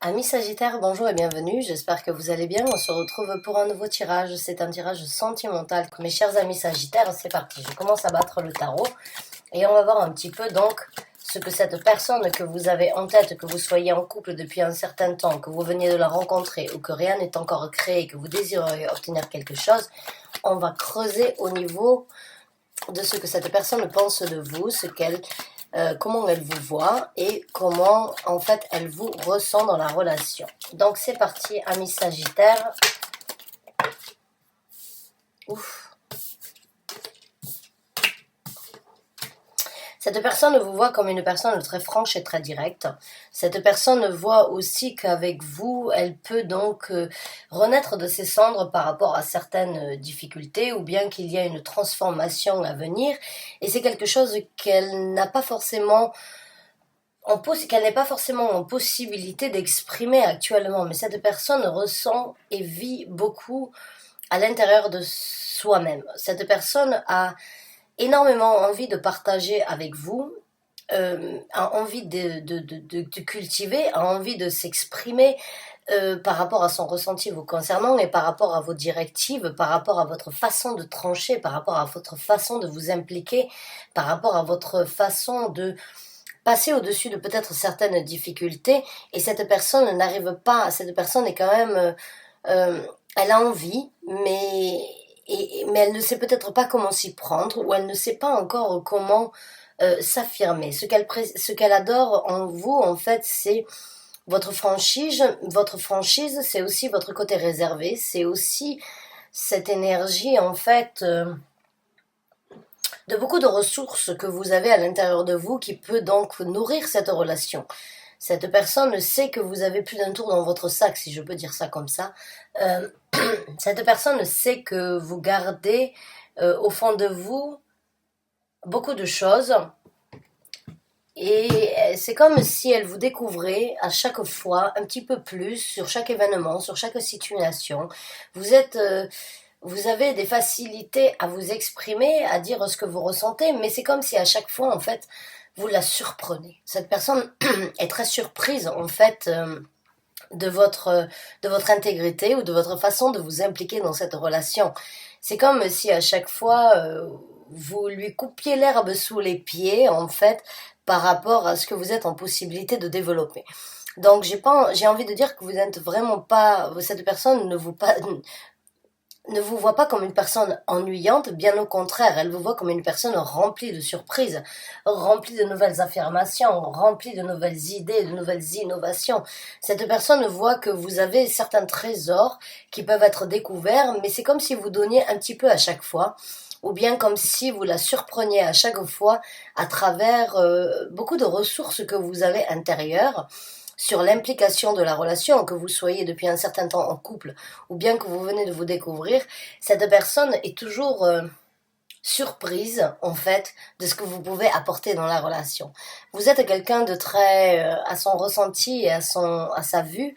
Amis Sagittaires, bonjour et bienvenue, j'espère que vous allez bien. On se retrouve pour un nouveau tirage, c'est un tirage sentimental. Mes chers amis Sagittaires, c'est parti, je commence à battre le tarot et on va voir un petit peu donc ce que cette personne que vous avez en tête, que vous soyez en couple depuis un certain temps, que vous veniez de la rencontrer ou que rien n'est encore créé, que vous désirez obtenir quelque chose, on va creuser au niveau de ce que cette personne pense de vous, comment elle vous voit et comment en fait elle vous ressent dans la relation. Donc c'est parti, amis Sagittaires. Ouf. Cette personne vous voit comme une personne très franche et très directe. Cette personne voit aussi qu'avec vous, elle peut donc renaître de ses cendres par rapport à certaines difficultés ou bien qu'il y a une transformation à venir. Et c'est quelque chose qu'elle n'a pas forcément qu'elle n'est pas forcément en possibilité d'exprimer actuellement. Mais cette personne ressent et vit beaucoup à l'intérieur de soi-même. Cette personne a énormément envie de partager avec vous, a envie de cultiver, a envie de s'exprimer par rapport à son ressenti vous concernant et par rapport à vos directives, par rapport à votre façon de trancher, par rapport à votre façon de vous impliquer, par rapport à votre façon de passer au-dessus de peut-être certaines difficultés. Et cette personne n'arrive pas, cette personne est quand même, elle a envie, mais elle ne sait peut-être pas comment s'y prendre, ou elle ne sait pas encore comment s'affirmer. Ce qu'elle adore en vous, en fait, c'est votre franchise. Votre franchise, c'est aussi votre côté réservé, c'est aussi cette énergie, en fait, de beaucoup de ressources que vous avez à l'intérieur de vous qui peut donc nourrir cette relation. Cette personne sait que vous avez plus d'un tour dans votre sac, si je peux dire ça comme ça. Cette personne sait que vous gardez au fond de vous beaucoup de choses. Et c'est comme si elle vous découvrait à chaque fois un petit peu plus sur chaque événement, sur chaque situation. Vous avez des facilités à vous exprimer, à dire ce que vous ressentez, mais c'est comme si à chaque fois, en fait, vous la surprenez. Cette personne est très surprise, en fait, de votre intégrité ou de votre façon de vous impliquer dans cette relation. C'est comme si à chaque fois, vous lui coupiez l'herbe sous les pieds, en fait, par rapport à ce que vous êtes en possibilité de développer. Donc j'ai envie de dire que vous n'êtes vraiment pas, cette personne ne vous voit pas comme une personne ennuyante, bien au contraire, elle vous voit comme une personne remplie de surprises, remplie de nouvelles affirmations, remplie de nouvelles idées, de nouvelles innovations. Cette personne voit que vous avez certains trésors qui peuvent être découverts, mais c'est comme si vous donniez un petit peu à chaque fois, ou bien comme si vous la surpreniez à chaque fois à travers beaucoup de ressources que vous avez intérieures, sur l'implication de la relation, que vous soyez depuis un certain temps en couple ou bien que vous venez de vous découvrir, cette personne est toujours surprise en fait de ce que vous pouvez apporter dans la relation. Vous êtes quelqu'un de très à son ressenti et à sa vue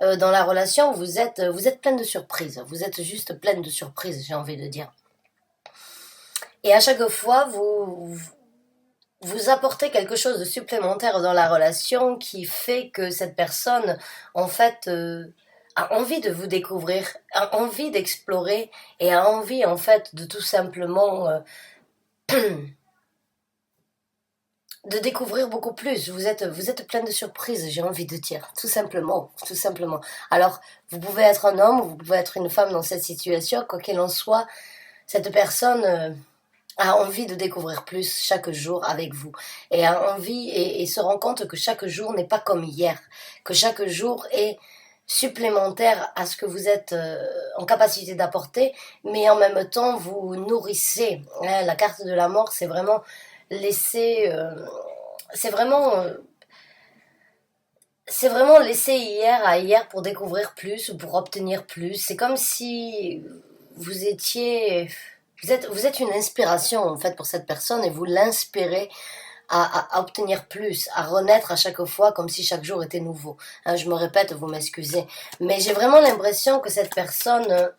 dans la relation, vous êtes pleine de surprises. Vous êtes juste pleine de surprises, j'ai envie de dire. Et à chaque fois, vous apportez quelque chose de supplémentaire dans la relation qui fait que cette personne, en fait, a envie de vous découvrir, a envie d'explorer et a envie, en fait, de tout simplement de découvrir beaucoup plus. Vous êtes plein de surprises, j'ai envie de dire, tout simplement, tout simplement. Alors, vous pouvez être un homme, vous pouvez être une femme dans cette situation, quoi qu'il en soit, cette personne a envie de découvrir plus chaque jour avec vous et a envie et se rend compte que chaque jour n'est pas comme hier, que chaque jour est supplémentaire à ce que vous êtes en capacité d'apporter, mais en même temps vous nourrissez. Hein, la carte de la mort, c'est vraiment laisser, c'est vraiment laisser hier à hier pour découvrir plus ou pour obtenir plus. C'est comme si vous étiez vous êtes une inspiration en fait pour cette personne et vous l'inspirez à obtenir plus, à renaître à chaque fois comme si chaque jour était nouveau. Hein, je me répète, vous m'excusez. Mais j'ai vraiment l'impression que cette personne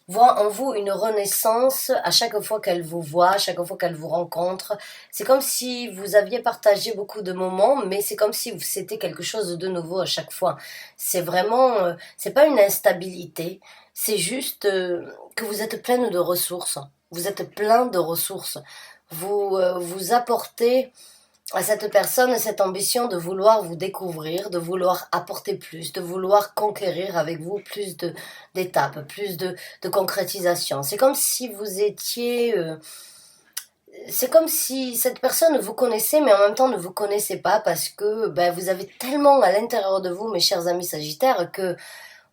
voit en vous une renaissance à chaque fois qu'elle vous voit, à chaque fois qu'elle vous rencontre. C'est comme si vous aviez partagé beaucoup de moments, mais c'est comme si c'était quelque chose de nouveau à chaque fois. C'est vraiment, c'est pas une instabilité, c'est juste que vous êtes pleine de ressources. Vous êtes plein de ressources. Vous apportez à cette personne cette ambition de vouloir vous découvrir, de vouloir apporter plus, de vouloir conquérir avec vous plus d'étapes, plus de concrétisation. C'est comme si vous étiez... c'est comme si cette personne vous connaissait, mais en même temps ne vous connaissait pas, parce que ben, vous avez tellement à l'intérieur de vous, mes chers amis Sagittaires, que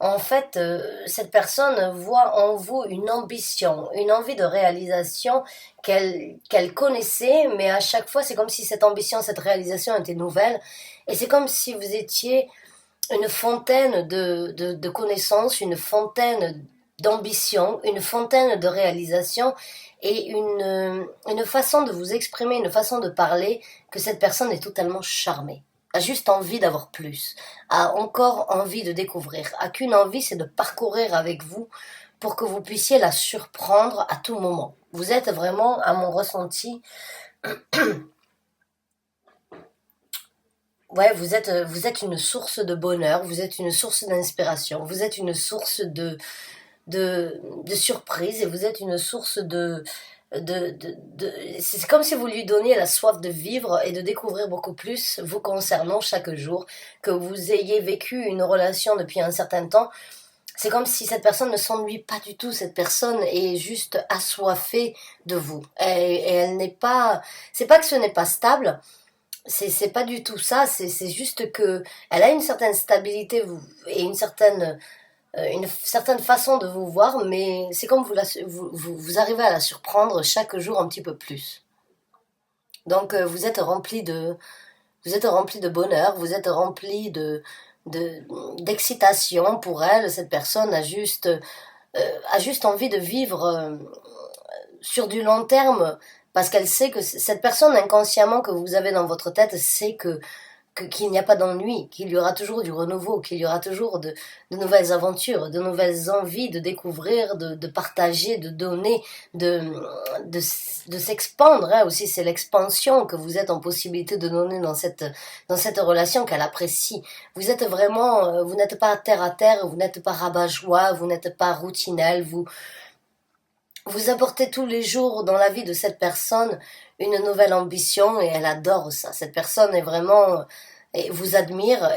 en fait, cette personne voit en vous une ambition, une envie de réalisation qu'elle connaissait, mais à chaque fois, c'est comme si cette ambition, cette réalisation était nouvelle. Et c'est comme si vous étiez une fontaine de connaissances, une fontaine d'ambition, une fontaine de réalisation et une façon de vous exprimer, une façon de parler que cette personne est totalement charmée, a juste envie d'avoir plus, a encore envie de découvrir, a qu'une envie, c'est de parcourir avec vous pour que vous puissiez la surprendre à tout moment. Vous êtes vraiment, à mon ressenti, ouais, vous êtes une source de bonheur, vous êtes une source d'inspiration, vous êtes une source de surprise et vous êtes une source c'est comme si vous lui donniez la soif de vivre et de découvrir beaucoup plus vous concernant chaque jour, que vous ayez vécu une relation depuis un certain temps. C'est comme si cette personne ne s'ennuie pas du tout, cette personne est juste assoiffée de vous. Et elle n'est pas, c'est pas que ce n'est pas stable, c'est pas du tout ça, c'est juste que elle a une certaine stabilité et une certaine façon de vous voir, mais c'est comme vous arrivez à la surprendre chaque jour un petit peu plus. Donc vous êtes rempli de bonheur, vous êtes rempli de d'excitation pour elle. Cette personne a juste envie de vivre sur du long terme, parce qu'elle sait que cette personne inconsciemment que vous avez dans votre tête sait qu'il n'y a pas d'ennui, qu'il y aura toujours du renouveau, qu'il y aura toujours de nouvelles aventures, de nouvelles envies de découvrir, de partager, de donner, de, de, de s'expandre. Hein, aussi, c'est l'expansion que vous êtes en possibilité de donner dans cette relation qu'elle apprécie. Vous êtes vraiment, vous n'êtes pas terre à terre, vous n'êtes pas rabat-joie, vous n'êtes pas routinel, vous apportez tous les jours dans la vie de cette personne une nouvelle ambition et elle adore ça. Cette personne est vraiment et vous admire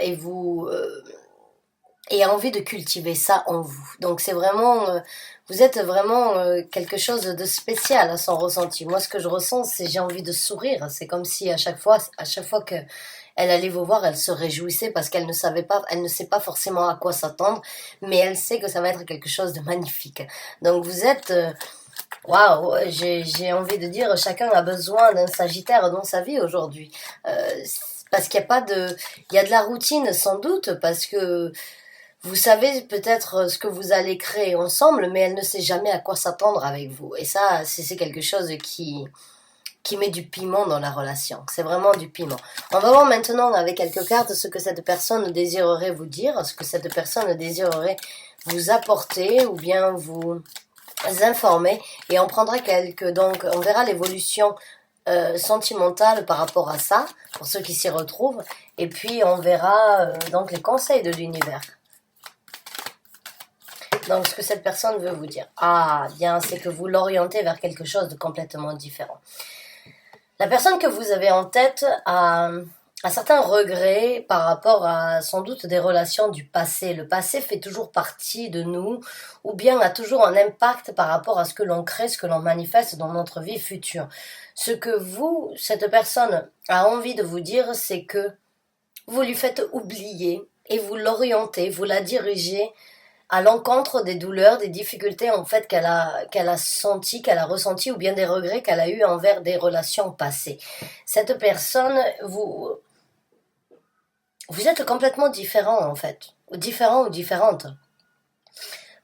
et a envie de cultiver ça en vous. Donc c'est vraiment vous êtes vraiment quelque chose de spécial à son ressenti. Moi ce que je ressens c'est j'ai envie de sourire. C'est comme si à chaque fois que elle allait vous voir, elle se réjouissait parce qu'elle ne savait pas, elle ne sait pas forcément à quoi s'attendre, mais elle sait que ça va être quelque chose de magnifique. Donc vous êtes waouh, j'ai envie de dire, chacun a besoin d'un Sagittaire dans sa vie aujourd'hui. Parce qu'il y a pas de, il y a de la routine sans doute, parce que vous savez peut-être ce que vous allez créer ensemble, mais elle ne sait jamais à quoi s'attendre avec vous. Et ça, c'est quelque chose qui met du piment dans la relation. C'est vraiment du piment. On va voir maintenant avec quelques cartes ce que cette personne désirerait vous dire, ce que cette personne désirerait vous apporter ou bien vous informer, et on prendra donc on verra l'évolution sentimentale par rapport à ça pour ceux qui s'y retrouvent, et puis on verra donc les conseils de l'univers, donc ce que cette personne veut vous dire. Ah bien, c'est que vous l'orientez vers quelque chose de complètement différent. La personne que vous avez en tête a certains regrets par rapport à sans doute des relations du passé. Le passé fait toujours partie de nous, ou bien a toujours un impact par rapport à ce que l'on crée, ce que l'on manifeste dans notre vie future. Ce que cette personne a envie de vous dire, c'est que vous lui faites oublier et vous l'orientez, vous la dirigez à l'encontre des douleurs, des difficultés en fait qu'elle a senti, qu'elle a ressenti, ou bien des regrets qu'elle a eu envers des relations passées. Cette personne, vous êtes complètement différent en fait, différent ou différente.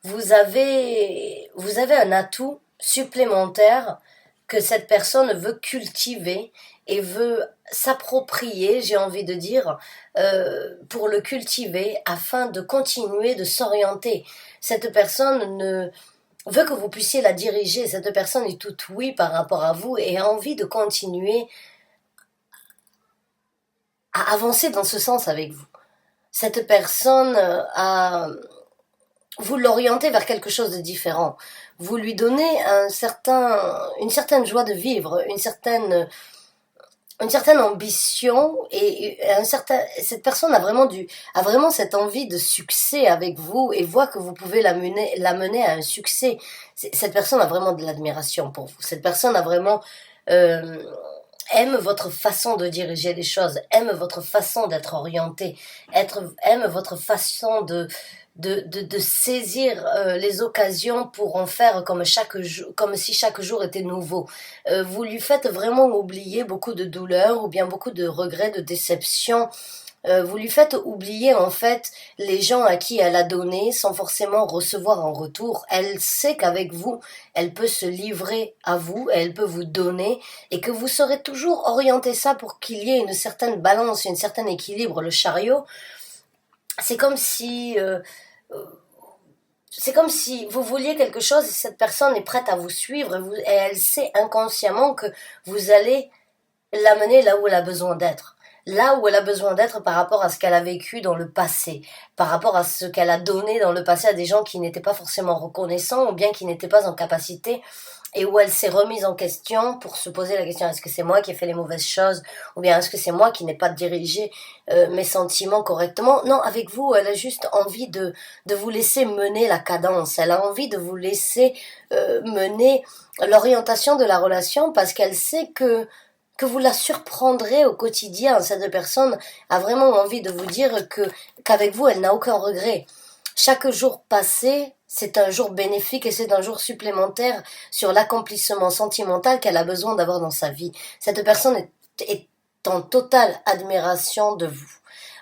Vous avez un atout supplémentaire que cette personne veut cultiver et veut s'approprier, j'ai envie de dire, pour le cultiver afin de continuer de s'orienter. Cette personne veut que vous puissiez la diriger. Cette personne est toute oui par rapport à vous et a envie de continuer à avancer dans ce sens avec vous. Cette personne vous l'orientez vers quelque chose de différent. Vous lui donnez une certaine joie de vivre, une certaine ambition et cette personne a vraiment cette envie de succès avec vous et voit que vous pouvez l'amener à un succès. Cette personne a vraiment de l'admiration pour vous. Cette personne a vraiment, euh, aime votre façon de diriger les choses, aime votre façon d'être orienté, aime votre façon de saisir les occasions pour en faire comme si chaque jour était nouveau. Vous lui faites vraiment oublier beaucoup de douleurs ou bien beaucoup de regrets, de déceptions. Vous lui faites oublier en fait les gens à qui elle a donné sans forcément recevoir en retour. Elle sait qu'avec vous, elle peut se livrer à vous, elle peut vous donner et que vous saurez toujours orienter ça pour qu'il y ait une certaine balance, une certaine équilibre. Le chariot, c'est comme si c'est comme si vous vouliez quelque chose et cette personne est prête à vous suivre et elle sait inconsciemment que vous allez l'amener là où elle a besoin d'être. Là où elle a besoin d'être par rapport à ce qu'elle a vécu dans le passé, par rapport à ce qu'elle a donné dans le passé à des gens qui n'étaient pas forcément reconnaissants ou bien qui n'étaient pas en capacité et où elle s'est remise en question pour se poser la question est-ce que c'est moi qui ai fait les mauvaises choses ou bien est-ce que c'est moi qui n'ai pas dirigé mes sentiments correctement. Non, avec vous, elle a juste envie de vous laisser mener la cadence, elle a envie de vous laisser mener l'orientation de la relation parce qu'elle sait que vous la surprendrez au quotidien. Cette personne a vraiment envie de vous dire qu'avec vous, elle n'a aucun regret. Chaque jour passé, c'est un jour bénéfique et c'est un jour supplémentaire sur l'accomplissement sentimental qu'elle a besoin d'avoir dans sa vie. Cette personne est en totale admiration de vous.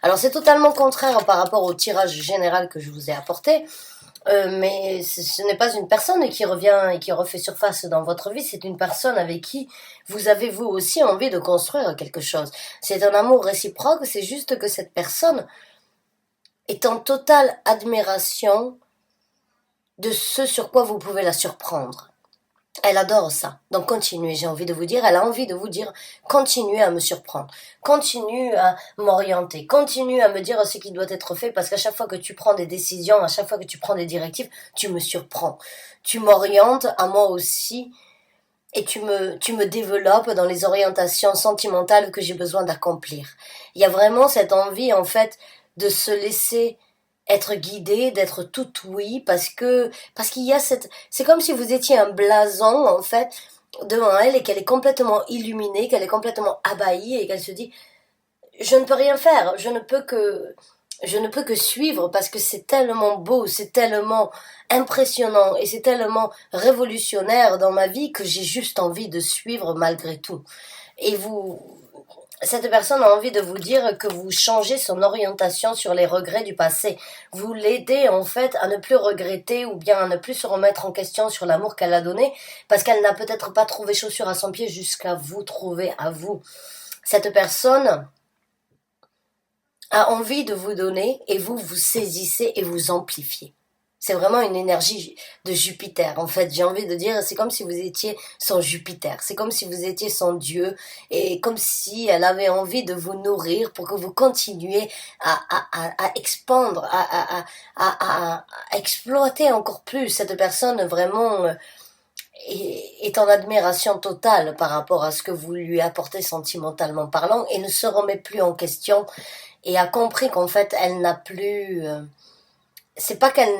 Alors c'est totalement contraire par rapport au tirage général que je vous ai apporté, mais ce n'est pas une personne qui revient et qui refait surface dans votre vie, c'est une personne avec qui vous avez vous aussi envie de construire quelque chose. C'est un amour réciproque, c'est juste que cette personne est en totale admiration de ce sur quoi vous pouvez la surprendre. Elle adore ça. Donc continuez, j'ai envie de vous dire, elle a envie de vous dire, continuez à me surprendre, continue à m'orienter, continue à me dire ce qui doit être fait parce qu'à chaque fois que tu prends des décisions, à chaque fois que tu prends des directives, tu me surprends. Tu m'orientes à moi aussi et tu me développes dans les orientations sentimentales que j'ai besoin d'accomplir. Il y a vraiment cette envie en fait de se laisser être guidé, d'être tout oui, parce qu'il y a c'est comme si vous étiez un blason en fait devant elle et qu'elle est complètement illuminée, qu'elle est complètement abahie et qu'elle se dit je ne peux rien faire, je ne peux que suivre parce que c'est tellement beau, c'est tellement impressionnant et c'est tellement révolutionnaire dans ma vie que j'ai juste envie de suivre malgré tout. Et cette personne a envie de vous dire que vous changez son orientation sur les regrets du passé. Vous l'aidez en fait à ne plus regretter ou bien à ne plus se remettre en question sur l'amour qu'elle a donné parce qu'elle n'a peut-être pas trouvé chaussure à son pied jusqu'à vous trouver à vous. Cette personne a envie de vous donner et vous saisissez et vous amplifiez. C'est vraiment une énergie de Jupiter. En fait, j'ai envie de dire, c'est comme si vous étiez son Jupiter. C'est comme si vous étiez son Dieu et comme si elle avait envie de vous nourrir pour que vous continuiez à expandre, à exploiter encore plus. Cette personne vraiment est en admiration totale par rapport à ce que vous lui apportez sentimentalement parlant et ne se remet plus en question et a compris qu'en fait, elle n'a plus... c'est pas qu'elle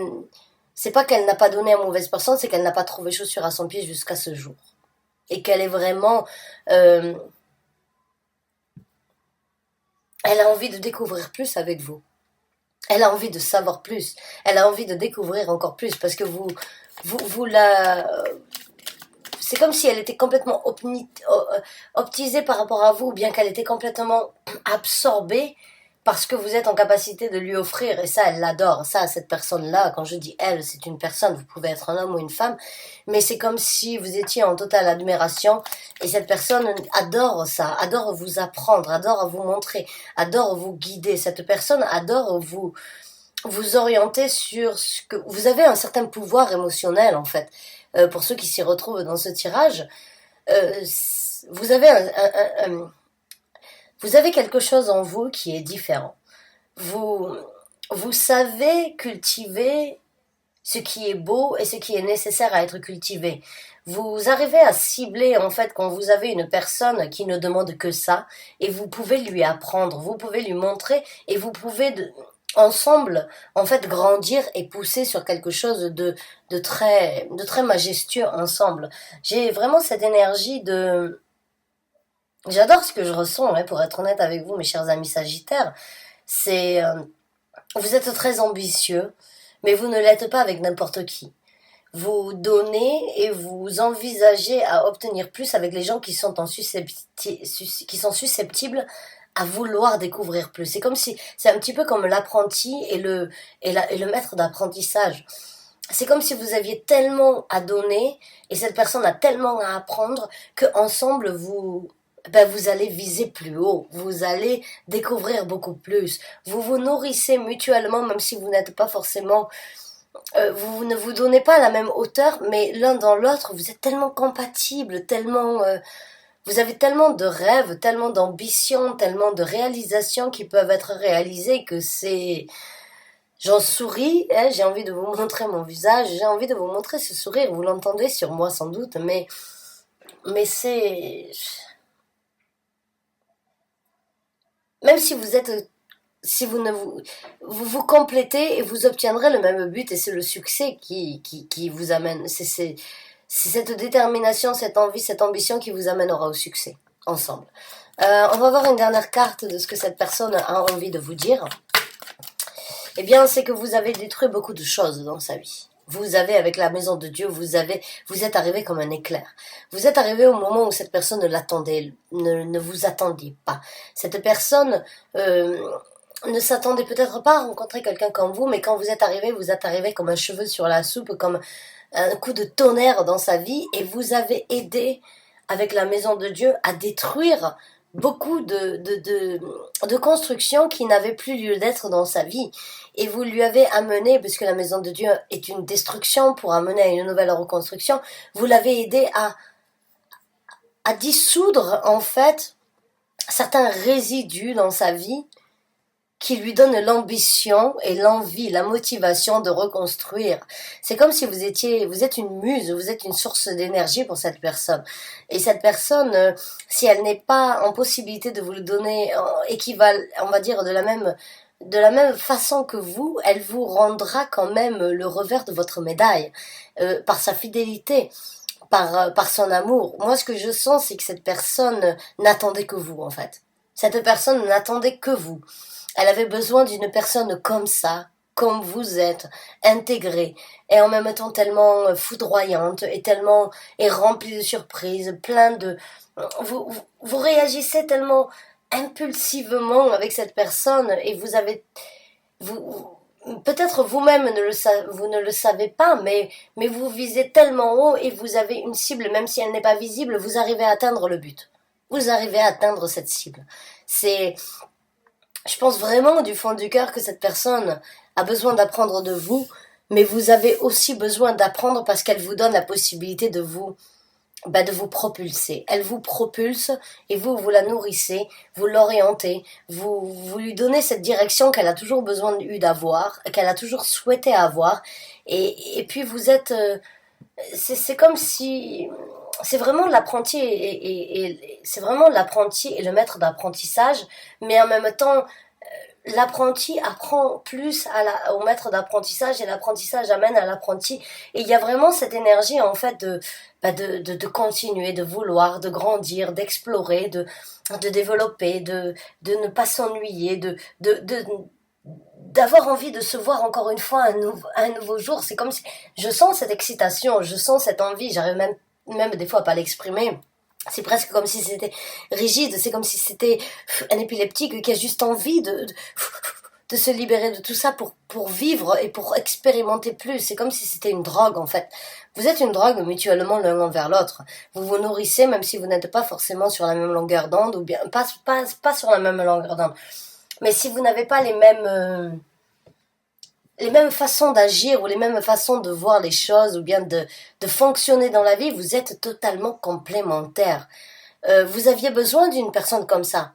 c'est pas qu'elle n'a pas donné à mauvaise personne, c'est qu'elle n'a pas trouvé chaussure à son pied jusqu'à ce jour. Et qu'elle est vraiment... euh, elle a envie de découvrir plus avec vous. Elle a envie de savoir plus. Elle a envie de découvrir encore plus parce que vous la... C'est comme si elle était complètement optisée par rapport à vous, ou bien qu'elle était complètement absorbée parce que vous êtes en capacité de lui offrir, et ça, elle l'adore. Ça, cette personne-là, quand je dis elle, c'est une personne, vous pouvez être un homme ou une femme, mais c'est comme si vous étiez en totale admiration, et cette personne adore ça, adore vous apprendre, adore vous montrer, adore vous guider. Cette personne adore vous orienter sur ce que... Vous avez un certain pouvoir émotionnel, en fait. Pour ceux qui s'y retrouvent dans ce tirage, euh, vous avez vous avez quelque chose en vous qui est différent. Vous, vous savez cultiver ce qui est beau et ce qui est nécessaire à être cultivé. Vous arrivez à cibler en fait quand vous avez une personne qui ne demande que ça et vous pouvez lui apprendre, vous pouvez lui montrer et vous pouvez ensemble en fait grandir et pousser sur quelque chose de très majestueux ensemble. J'ai vraiment cette énergie de... J'adore ce que je ressens, hein, pour être honnête avec vous, mes chers amis Sagittaires. C'est... vous êtes très ambitieux, mais vous ne l'êtes pas avec n'importe qui. Vous donnez et vous envisagez à obtenir plus avec les gens qui sont, qui sont susceptibles à vouloir découvrir plus. C'est comme si, c'est un petit peu comme l'apprenti et le maître d'apprentissage. C'est comme si vous aviez tellement à donner et cette personne a tellement à apprendre que ensemble vous allez viser plus haut, vous allez découvrir beaucoup plus. Vous vous nourrissez mutuellement, même si vous n'êtes pas forcément vous ne vous donnez pas la même hauteur, mais l'un dans l'autre, vous êtes tellement compatibles, tellement, vous avez tellement de rêves, tellement d'ambitions, tellement de réalisations qui peuvent être réalisées que c'est, j'en souris, hein, j'ai envie de vous montrer mon visage, j'ai envie de vous montrer ce sourire, vous l'entendez sur moi sans doute, mais c'est, même si vous êtes si vous ne vous, vous vous complétez et vous obtiendrez le même but et c'est le succès qui vous amène. C'est cette détermination, cette envie, cette ambition qui vous amènera au succès ensemble. On va voir une dernière carte de ce que cette personne a envie de vous dire. Eh bien, c'est que vous avez détruit beaucoup de choses dans sa vie. Vous avez, avec la maison de Dieu, vous êtes arrivé comme un éclair. Vous êtes arrivé au moment où cette personne ne l'attendait, ne vous attendiez pas. Cette personne, ne s'attendait peut-être pas à rencontrer quelqu'un comme vous, mais quand vous êtes arrivé comme un cheveu sur la soupe, comme un coup de tonnerre dans sa vie, et vous avez aidé, avec la maison de Dieu, à détruire beaucoup de constructions qui n'avaient plus lieu d'être dans sa vie. Et vous lui avez amené, puisque la maison de Dieu est une destruction pour amener à une nouvelle reconstruction, vous l'avez aidé à dissoudre, en fait, certains résidus dans sa vie qui lui donne l'ambition et l'envie, la motivation de reconstruire. C'est comme si vous êtes une muse, vous êtes une source d'énergie pour cette personne. Et cette personne, si elle n'est pas en possibilité de vous le donner on va dire de la même façon que vous, elle vous rendra quand même le revers de votre médaille, par sa fidélité, par son amour. Moi, ce que je sens, c'est que cette personne n'attendait que vous, en fait. Cette personne n'attendait que vous. Elle avait besoin d'une personne comme ça, comme vous êtes, intégrée, et en même temps tellement foudroyante, et remplie de surprises, plein de... vous réagissez tellement impulsivement avec cette personne, et peut-être vous-même vous ne le savez pas, mais vous visez tellement haut, et vous avez une cible, même si elle n'est pas visible, vous arrivez à atteindre le but. Vous arrivez à atteindre cette cible. Je pense vraiment du fond du cœur que cette personne a besoin d'apprendre de vous, mais vous avez aussi besoin d'apprendre parce qu'elle vous donne la possibilité de vous propulser. Elle vous propulse et vous la nourrissez, vous l'orientez, vous lui donnez cette direction qu'elle a toujours besoin d'avoir, qu'elle a toujours souhaité avoir, et puis vous êtes, c'est comme si c'est vraiment l'apprenti c'est vraiment l'apprenti et le maître d'apprentissage, mais en même temps l'apprenti apprend plus au maître d'apprentissage et l'apprentissage amène à l'apprenti, et il y a vraiment cette énergie en fait de continuer, de vouloir, de grandir, d'explorer, de développer, de ne pas s'ennuyer, d'avoir envie de se voir encore une fois un nouveau jour. C'est comme si je sens cette excitation, je sens cette envie, j'arrive même des fois à pas l'exprimer. C'est presque comme si c'était rigide, c'est comme si c'était un épileptique qui a juste envie de se libérer de tout ça pour vivre et pour expérimenter plus. C'est comme si c'était une drogue en fait. Vous êtes une drogue mutuellement l'un envers l'autre. Vous vous nourrissez même si vous n'êtes pas forcément sur la même longueur d'onde, ou bien pas sur la même longueur d'onde. Mais si vous n'avez pas les mêmes les mêmes façons d'agir ou les mêmes façons de voir les choses ou bien de fonctionner dans la vie, vous êtes totalement complémentaires. Vous aviez besoin d'une personne comme ça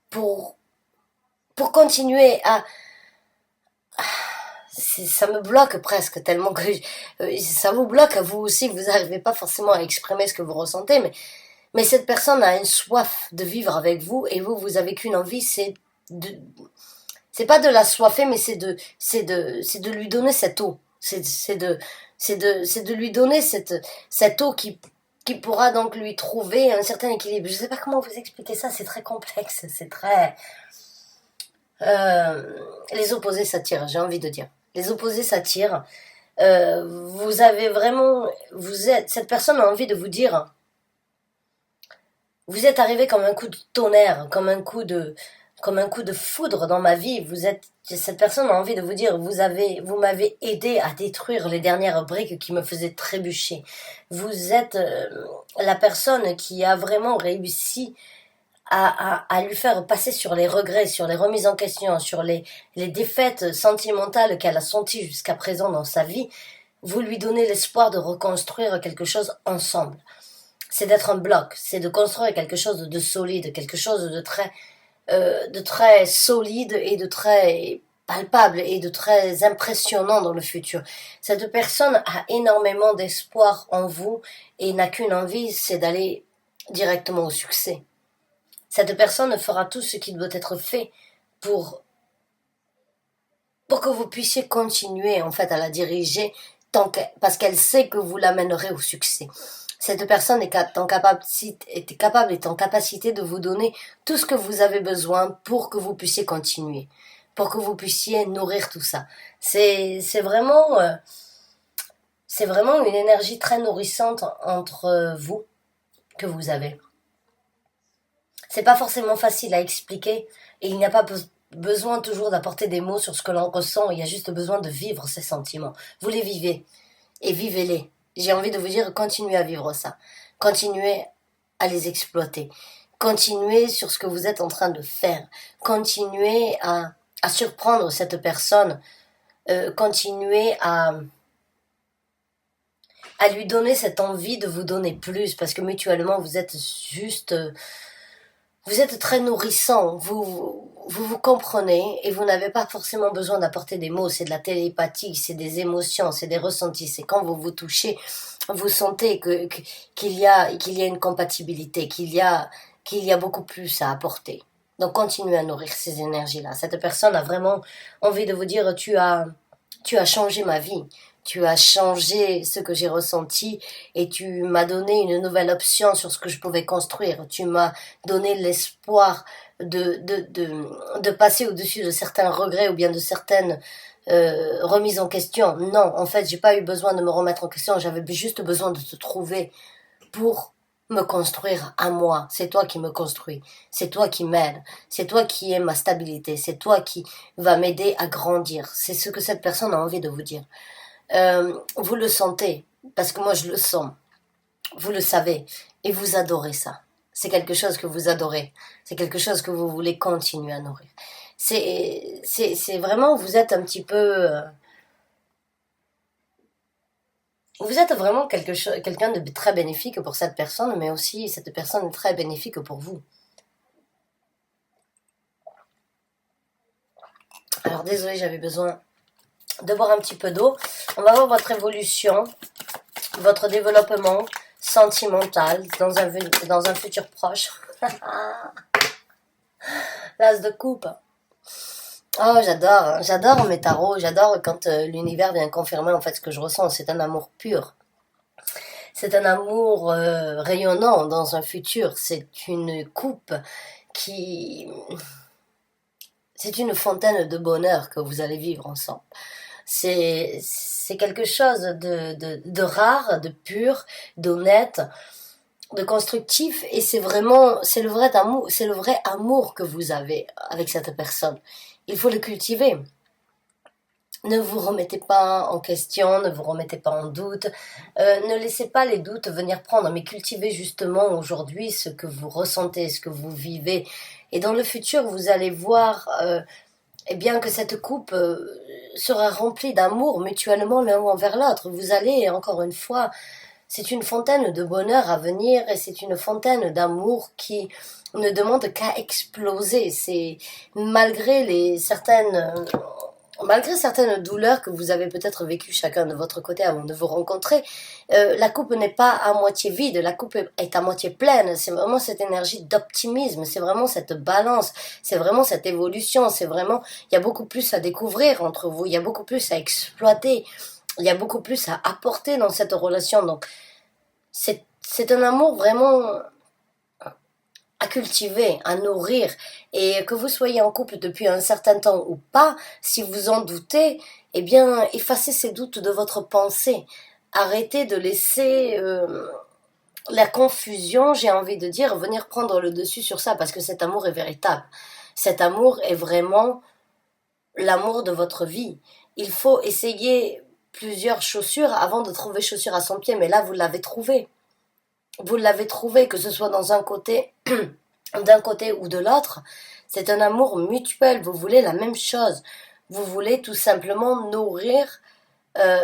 pour, pour continuer à... Ça me bloque presque tellement que ça vous bloque à vous aussi, vous n'arrivez pas forcément à exprimer ce que vous ressentez, mais cette personne a une soif de vivre avec vous et vous avez qu'une envie, c'est pas de la soifer, mais c'est de lui donner cette eau. C'est de lui donner cette eau qui pourra donc lui trouver un certain équilibre. Je sais pas comment vous expliquer ça, c'est très complexe, c'est très... les opposés s'attirent, j'ai envie de dire. Les opposés s'attirent. Vous avez vraiment... cette personne a envie de vous dire... Vous êtes arrivé comme un coup de tonnerre, comme un coup de foudre dans ma vie. Cette personne a envie de vous dire, vous m'avez aidé à détruire les dernières briques qui me faisaient trébucher. Vous êtes la personne qui a vraiment réussi à lui faire passer sur les regrets, sur les remises en question, sur les défaites sentimentales qu'elle a senties jusqu'à présent dans sa vie. Vous lui donnez l'espoir de reconstruire quelque chose ensemble. C'est d'être un bloc, c'est de construire quelque chose de solide, quelque chose de très solide et de très palpable et de très impressionnant dans le futur. Cette personne a énormément d'espoir en vous et n'a qu'une envie, c'est d'aller directement au succès. Cette personne fera tout ce qui doit être fait pour que vous puissiez continuer en fait à la diriger parce qu'elle sait que vous l'amènerez au succès. Cette personne est capable en capacité de vous donner tout ce que vous avez besoin pour que vous puissiez continuer, pour que vous puissiez nourrir tout ça. C'est vraiment une énergie très nourrissante entre vous que vous avez. C'est pas forcément facile à expliquer et il n'y a pas besoin toujours d'apporter des mots sur ce que l'on ressent, il y a juste besoin de vivre ces sentiments. Vous les vivez et vivez-les. J'ai envie de vous dire, continuez à vivre ça. Continuez à les exploiter. Continuez sur ce que vous êtes en train de faire. Continuez à surprendre cette personne. Continuez à lui donner cette envie de vous donner plus parce que mutuellement vous êtes juste... vous êtes très nourrissant, vous comprenez et vous n'avez pas forcément besoin d'apporter des mots, c'est de la télépathie, c'est des émotions, c'est des ressentis, c'est quand vous vous touchez, vous sentez qu'il y a une compatibilité, qu'il y a beaucoup plus à apporter. Donc continuez à nourrir ces énergies-là. Cette personne a vraiment envie de vous dire tu as changé ma vie. Tu as changé ce que j'ai ressenti et tu m'as donné une nouvelle option sur ce que je pouvais construire. Tu m'as donné l'espoir de passer au-dessus de certains regrets ou bien de certaines remises en question. Non, en fait, j'ai pas eu besoin de me remettre en question. J'avais juste besoin de te trouver pour me construire à moi. C'est toi qui me construis. C'est toi qui m'aide. C'est toi qui es ma stabilité. C'est toi qui va m'aider à grandir. C'est ce que cette personne a envie de vous dire. Vous le sentez, parce que moi je le sens, vous le savez, et vous adorez ça. C'est quelque chose que vous adorez, c'est quelque chose que vous voulez continuer à nourrir. C'est vraiment, vous êtes un petit peu... vous êtes vraiment quelqu'un de très bénéfique pour cette personne, mais aussi cette personne est très bénéfique pour vous. Alors désolé, j'avais besoin de boire un petit peu d'eau. On va voir votre évolution, votre développement sentimental dans un futur proche. L'as de coupe. Oh, j'adore mes tarots, j'adore quand l'univers vient confirmer en fait ce que je ressens. C'est un amour pur. C'est un amour rayonnant dans un futur. C'est une coupe qui... C'est une fontaine de bonheur que vous allez vivre ensemble. C'est quelque chose de rare, de pur, d'honnête, de constructif, et c'est le vrai amour que vous avez avec cette personne. Il faut le cultiver. Ne vous remettez pas en question, ne vous remettez pas en doute, ne laissez pas les doutes venir prendre, mais cultivez justement aujourd'hui ce que vous ressentez, ce que vous vivez. Et dans le futur, vous allez voir eh bien que cette coupe sera rempli d'amour mutuellement l'un envers l'autre. Vous allez, encore une fois, c'est une fontaine de bonheur à venir et c'est une fontaine d'amour qui ne demande qu'à exploser. C'est malgré malgré certaines douleurs que vous avez peut-être vécues chacun de votre côté avant de vous rencontrer, la coupe n'est pas à moitié vide, la coupe est à moitié pleine. C'est vraiment cette énergie d'optimisme, c'est vraiment cette balance, c'est vraiment cette évolution, c'est vraiment, il y a beaucoup plus à découvrir entre vous, il y a beaucoup plus à exploiter, il y a beaucoup plus à apporter dans cette relation. Donc, c'est un amour vraiment à cultiver, à nourrir, et que vous soyez en couple depuis un certain temps ou pas, si vous en doutez, eh bien, effacez ces doutes de votre pensée. Arrêtez de laisser la confusion, j'ai envie de dire, venir prendre le dessus sur ça, parce que cet amour est véritable. Cet amour est vraiment l'amour de votre vie. Il faut essayer plusieurs chaussures avant de trouver chaussure à son pied, mais là, vous l'avez trouvé. Vous l'avez trouvé, que ce soit dans un côté, d'un côté ou de l'autre. C'est un amour mutuel. Vous voulez la même chose. Vous voulez tout simplement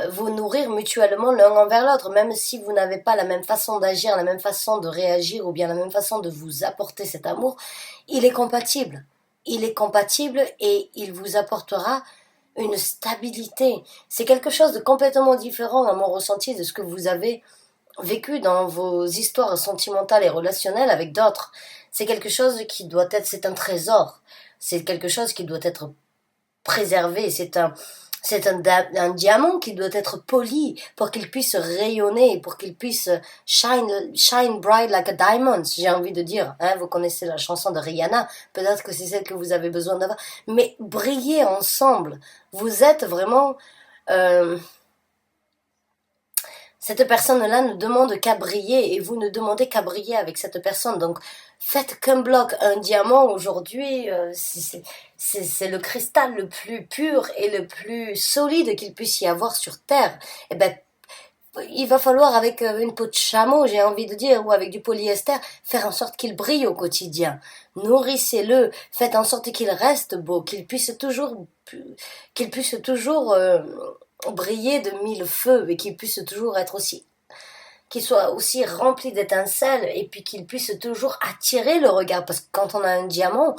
vous nourrir mutuellement l'un envers l'autre, même si vous n'avez pas la même façon d'agir, la même façon de réagir ou bien la même façon de vous apporter cet amour. Il est compatible. Il est compatible et il vous apportera une stabilité. C'est quelque chose de complètement différent à mon ressenti de ce que vous avez vécu dans vos histoires sentimentales et relationnelles avec d'autres. C'est quelque chose qui doit être, c'est un trésor. C'est quelque chose qui doit être préservé. Un diamant qui doit être poli pour qu'il puisse rayonner, pour qu'il puisse shine bright like a diamond, j'ai envie de dire. Hein, vous connaissez la chanson de Rihanna, peut-être que c'est celle que vous avez besoin d'avoir. Mais briller ensemble. Vous êtes vraiment... cette personne-là ne demande qu'à briller et vous ne demandez qu'à briller avec cette personne. Donc, faites qu'un bloc, un diamant aujourd'hui, c'est le cristal le plus pur et le plus solide qu'il puisse y avoir sur Terre. Eh ben, il va falloir avec une peau de chameau, j'ai envie de dire, ou avec du polyester, faire en sorte qu'il brille au quotidien. Nourrissez-le, faites en sorte qu'il reste beau, qu'il puisse toujours briller de mille feux et qu'il puisse toujours être aussi, qu'il soit aussi rempli d'étincelles et puis qu'il puisse toujours attirer le regard, parce que quand on a un diamant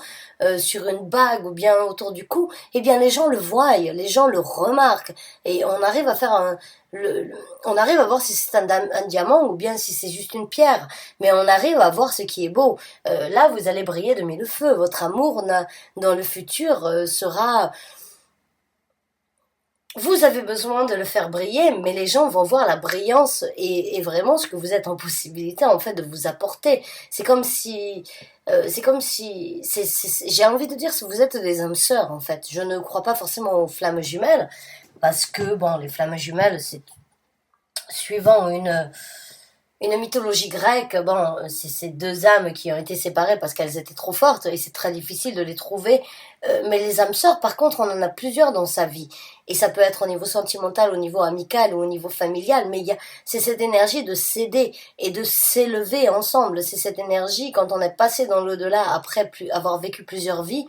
sur une bague ou bien autour du cou, eh bien les gens le voient, les gens le remarquent et on arrive à faire on arrive à voir si c'est un diamant ou bien si c'est juste une pierre, mais on arrive à voir ce qui est beau. Là vous allez briller de mille feux, votre amour dans le futur sera... Vous avez besoin de le faire briller, mais les gens vont voir la brillance et vraiment ce que vous êtes en possibilité en fait de vous apporter. J'ai envie de dire que vous êtes des âmes sœurs en fait. Je ne crois pas forcément aux flammes jumelles parce que bon, les flammes jumelles, c'est suivant une mythologie grecque, bon, c'est ces deux âmes qui ont été séparées parce qu'elles étaient trop fortes et c'est très difficile de les trouver. Mais les âmes sœurs, par contre, on en a plusieurs dans sa vie. Et ça peut être au niveau sentimental, au niveau amical ou au niveau familial. Mais c'est cette énergie de s'aider et de s'élever ensemble. C'est cette énergie, quand on est passé dans l'au-delà après avoir vécu plusieurs vies,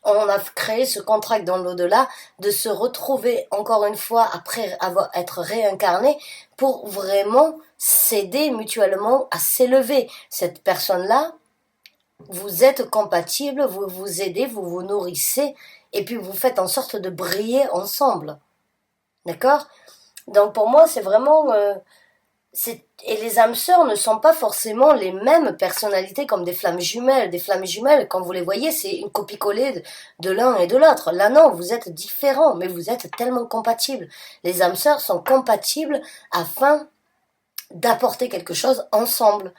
on a créé ce contrat dans l'au-delà de se retrouver encore une fois après être réincarné pour vraiment s'aider mutuellement à s'élever. Cette personne-là, vous êtes compatibles, vous vous aidez, vous vous nourrissez et puis vous faites en sorte de briller ensemble. D'accord ? Donc pour moi, c'est vraiment... et les âmes sœurs ne sont pas forcément les mêmes personnalités comme des flammes jumelles. Des flammes jumelles, quand vous les voyez, c'est une copie-collée de l'un et de l'autre. Là, non, vous êtes différents, mais vous êtes tellement compatibles. Les âmes sœurs sont compatibles afin d'apporter quelque chose ensemble,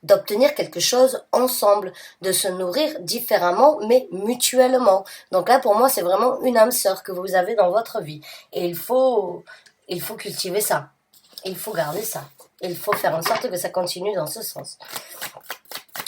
d'obtenir quelque chose ensemble, de se nourrir différemment, mais mutuellement. Donc là, pour moi, c'est vraiment une âme sœur que vous avez dans votre vie. Et il faut cultiver ça. Il faut garder ça. Il faut faire en sorte que ça continue dans ce sens.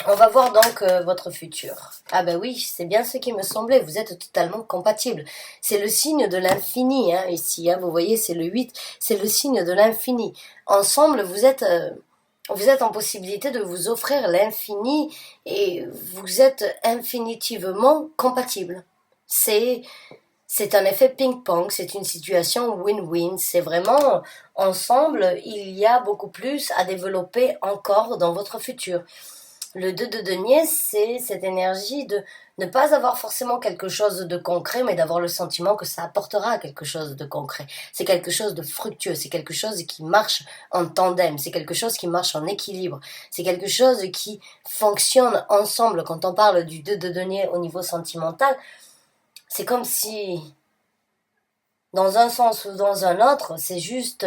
On va voir donc votre futur. Ah ben oui, c'est bien ce qui me semblait. Vous êtes totalement compatibles. C'est le signe de l'infini, hein, ici. Hein, vous voyez, c'est le 8. C'est le signe de l'infini. Ensemble, vous êtes en possibilité de vous offrir l'infini et vous êtes infinitivement compatibles. C'est C'est un effet ping-pong, c'est une situation win-win. C'est vraiment ensemble, il y a beaucoup plus à développer encore dans votre futur. Le 2 de denier, c'est cette énergie de ne pas avoir forcément quelque chose de concret, mais d'avoir le sentiment que ça apportera quelque chose de concret. C'est quelque chose de fructueux, c'est quelque chose qui marche en tandem, c'est quelque chose qui marche en équilibre, c'est quelque chose qui fonctionne ensemble. Quand on parle du 2 de denier au niveau sentimental, c'est comme si, dans un sens ou dans un autre, c'est juste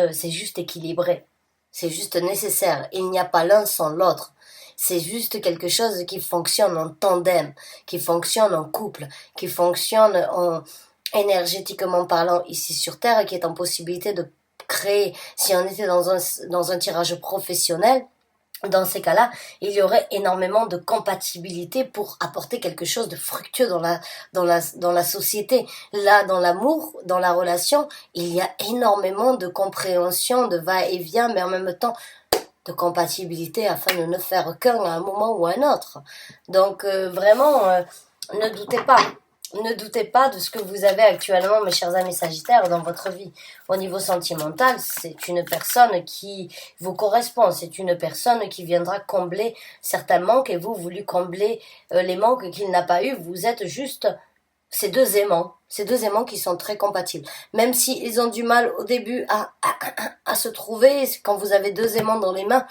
équilibré. C'est juste nécessaire. Il n'y a pas l'un sans l'autre. C'est juste quelque chose qui fonctionne en tandem, qui fonctionne en couple, qui fonctionne en énergétiquement parlant ici sur Terre et qui est en possibilité de créer. Si on était dans un tirage professionnel, dans ces cas-là, il y aurait énormément de compatibilité pour apporter quelque chose de fructueux dans la société. Là, dans l'amour, dans la relation, il y a énormément de compréhension, de va-et-vient, mais en même temps, de compatibilité afin de ne faire qu'un à un moment ou à un autre. Donc, vraiment, ne doutez pas. Ne doutez pas de ce que vous avez actuellement, mes chers amis Sagittaires, dans votre vie. Au niveau sentimental, c'est une personne qui vous correspond. C'est une personne qui viendra combler certains manques et vous voulez combler les manques qu'il n'a pas eu. Vous êtes juste ces deux aimants qui sont très compatibles. Même s'ils ont du mal au début à se trouver, quand vous avez deux aimants dans les mains,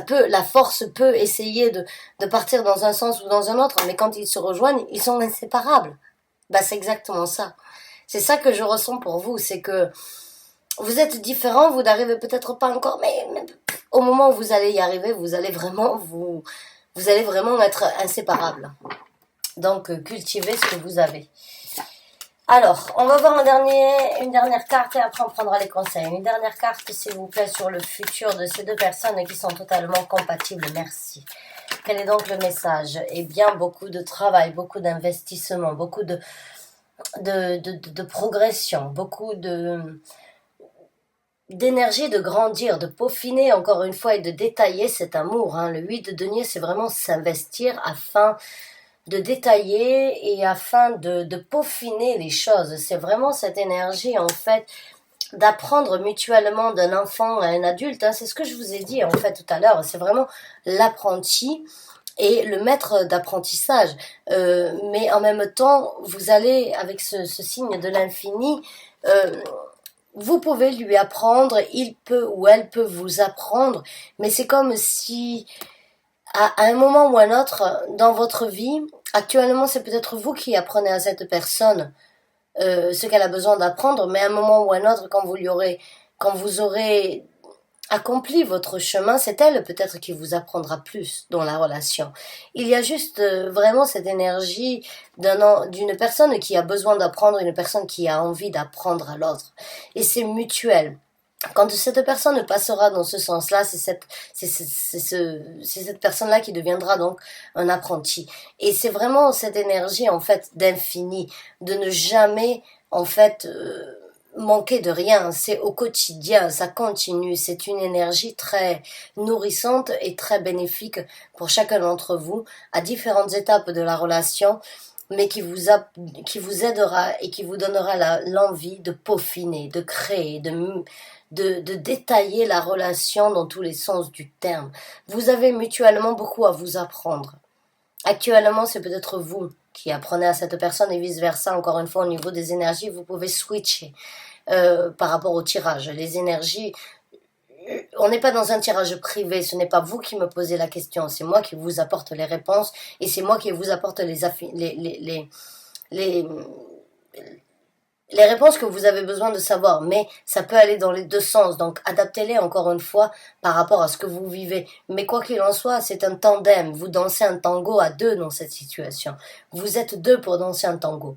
la force peut essayer de partir dans un sens ou dans un autre, mais quand ils se rejoignent, ils sont inséparables. Bah, c'est exactement ça. C'est ça que je ressens pour vous, c'est que vous êtes différents, vous n'arrivez peut-être pas encore, mais au moment où vous allez y arriver, vous allez vraiment être inséparables. Donc, cultivez ce que vous avez. Alors, on va voir une dernière carte et après on prendra les conseils. Une dernière carte, s'il vous plaît, sur le futur de ces deux personnes qui sont totalement compatibles. Merci. Quel est donc le message? Eh bien, beaucoup de travail, beaucoup d'investissement, beaucoup de progression, beaucoup d'énergie de grandir, de peaufiner encore une fois et de détailler cet amour. Le 8 de denier, c'est vraiment s'investir afin de détailler et afin de peaufiner les choses. C'est vraiment cette énergie, en fait, d'apprendre mutuellement d'un enfant à un adulte. C'est ce que je vous ai dit, en fait, tout à l'heure. C'est vraiment l'apprenti et le maître d'apprentissage. Mais en même temps, vous allez, avec ce signe de l'infini, vous pouvez lui apprendre, il peut ou elle peut vous apprendre, mais c'est comme si à un moment ou à un autre dans votre vie, actuellement c'est peut-être vous qui apprenez à cette personne ce qu'elle a besoin d'apprendre, mais à un moment ou à un autre, quand vous aurez accompli votre chemin, c'est elle peut-être qui vous apprendra plus dans la relation. Il y a juste vraiment cette énergie d'une personne qui a besoin d'apprendre, une personne qui a envie d'apprendre à l'autre. Et c'est mutuel. Quand cette personne passera dans ce sens-là, c'est cette personne-là qui deviendra donc un apprenti. Et c'est vraiment cette énergie, en fait, d'infini, de ne jamais, en fait, manquer de rien. C'est au quotidien, ça continue. C'est une énergie très nourrissante et très bénéfique pour chacun d'entre vous à différentes étapes de la relation, mais qui vous aidera et qui vous donnera l'envie de peaufiner, de créer, de détailler la relation dans tous les sens du terme. Vous avez mutuellement beaucoup à vous apprendre. Actuellement, c'est peut-être vous qui apprenez à cette personne et vice-versa. Encore une fois, au niveau des énergies, vous pouvez switcher par rapport au tirage. Les énergies, on n'est pas dans un tirage privé, ce n'est pas vous qui me posez la question, c'est moi qui vous apporte les réponses et c'est moi qui vous apporte les réponses que vous avez besoin de savoir, mais ça peut aller dans les deux sens, donc adaptez-les encore une fois par rapport à ce que vous vivez. Mais quoi qu'il en soit, c'est un tandem, vous dansez un tango à deux dans cette situation. Vous êtes deux pour danser un tango.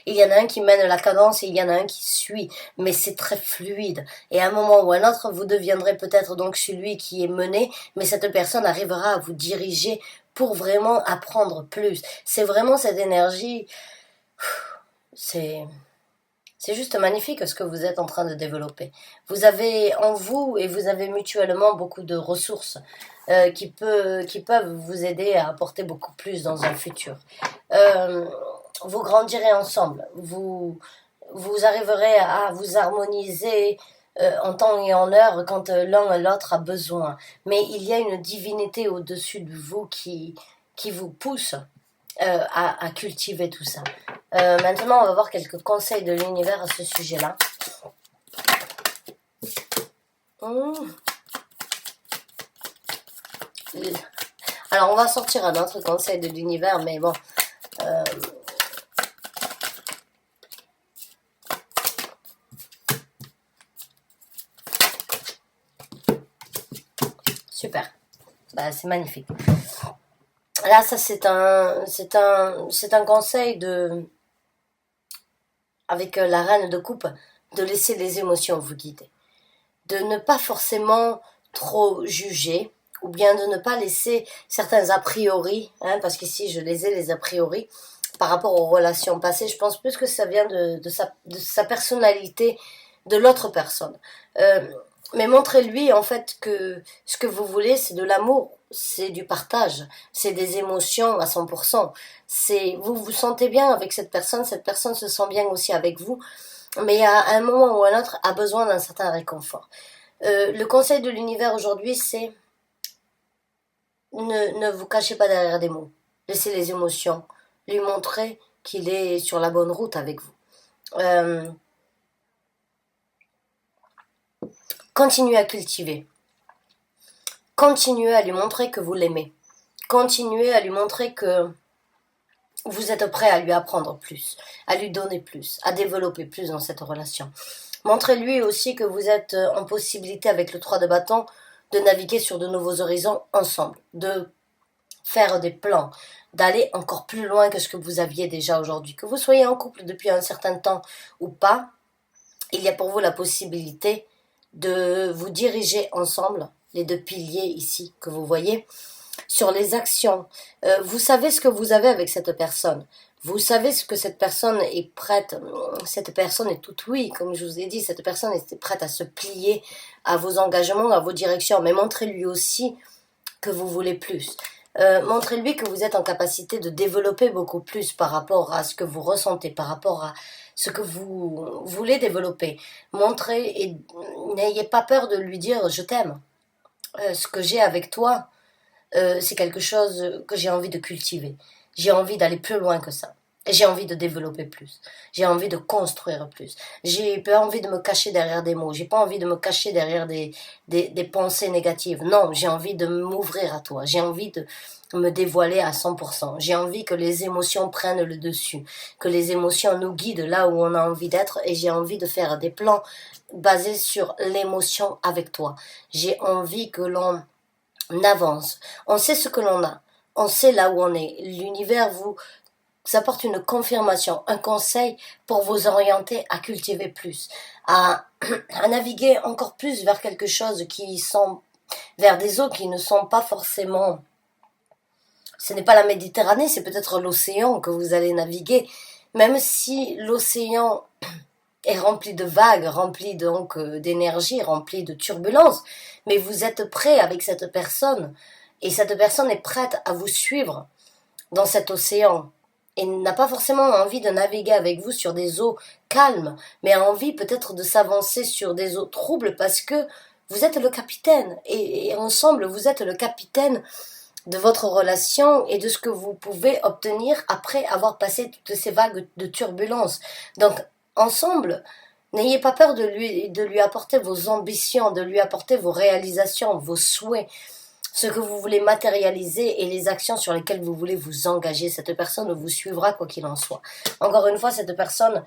Il y en a un qui mène la cadence et il y en a un qui suit, mais c'est très fluide. Et à un moment ou à un autre, vous deviendrez peut-être donc celui qui est mené, mais cette personne arrivera à vous diriger pour vraiment apprendre plus. C'est vraiment cette énergie. C'est juste magnifique ce que vous êtes en train de développer. Vous avez en vous et vous avez mutuellement beaucoup de ressources qui peuvent vous aider à apporter beaucoup plus dans un futur. vous grandirez ensemble, vous arriverez à vous harmoniser en temps et en heure quand l'un et l'autre a besoin. Mais il y a une divinité au-dessus de vous qui vous pousse à cultiver tout ça. Maintenant, on va voir quelques conseils de l'univers à ce sujet-là. Alors, on va sortir un autre conseil de l'univers, mais bon. Super. Bah, c'est magnifique. Là, ça, c'est un conseil avec la reine de coupe, de laisser les émotions vous guider. De ne pas forcément trop juger, ou bien de ne pas laisser certains a priori, parce qu'ici je les ai les a priori, par rapport aux relations passées. Je pense plus que ça vient de sa personnalité de l'autre personne. Mais montrez-lui en fait que ce que vous voulez, c'est de l'amour, c'est du partage, c'est des émotions à 100%. Vous vous sentez bien avec cette personne se sent bien aussi avec vous, mais à un moment ou à un autre a besoin d'un certain réconfort. Le conseil de l'univers aujourd'hui, c'est ne vous cachez pas derrière des mots. Laissez les émotions lui montrer qu'il est sur la bonne route avec vous. Continuez à cultiver. Continuez à lui montrer que vous l'aimez. Continuez à lui montrer que vous êtes prêt à lui apprendre plus, à lui donner plus, à développer plus dans cette relation. Montrez-lui aussi que vous êtes en possibilité avec le 3 de bâton de naviguer sur de nouveaux horizons ensemble, de faire des plans, d'aller encore plus loin que ce que vous aviez déjà aujourd'hui. Que vous soyez en couple depuis un certain temps ou pas, il y a pour vous la possibilité de vous diriger ensemble, les deux piliers ici que vous voyez, sur les actions. Vous savez ce que vous avez avec cette personne. Vous savez ce que cette personne est prête. Cette personne est toute oui, comme je vous ai dit. Cette personne est prête à se plier à vos engagements, à vos directions. Mais montrez-lui aussi que vous voulez plus. Montrez-lui que vous êtes en capacité de développer beaucoup plus par rapport à ce que vous ressentez, par rapport à ce que vous voulez développer. Montrez et n'ayez pas peur de lui dire je t'aime. Ce que j'ai avec toi, c'est quelque chose que j'ai envie de cultiver. J'ai envie d'aller plus loin que ça. J'ai envie de développer plus. J'ai envie de construire plus. J'ai pas envie de me cacher derrière des mots. J'ai pas envie de me cacher derrière des pensées négatives. Non, j'ai envie de m'ouvrir à toi. J'ai envie de me dévoiler à 100%. J'ai envie que les émotions prennent le dessus. Que les émotions nous guident là où on a envie d'être. Et j'ai envie de faire des plans basés sur l'émotion avec toi. J'ai envie que l'on avance. On sait ce que l'on a. On sait là où on est. L'univers vous apporte une confirmation, un conseil pour vous orienter à cultiver plus, à naviguer encore plus vers quelque chose vers des eaux qui ne sont pas forcément, ce n'est pas la Méditerranée, c'est peut-être l'océan que vous allez naviguer, même si l'océan est rempli de vagues, rempli donc d'énergie, rempli de turbulences, mais vous êtes prêt avec cette personne, et cette personne est prête à vous suivre dans cet océan, et n'a pas forcément envie de naviguer avec vous sur des eaux calmes, mais a envie peut-être de s'avancer sur des eaux troubles parce que vous êtes le capitaine, et ensemble vous êtes le capitaine de votre relation et de ce que vous pouvez obtenir après avoir passé toutes ces vagues de turbulences. Donc, ensemble, n'ayez pas peur de lui apporter vos ambitions, de lui apporter vos réalisations, vos souhaits, ce que vous voulez matérialiser et les actions sur lesquelles vous voulez vous engager. Cette personne vous suivra quoi qu'il en soit. Encore une fois, cette personne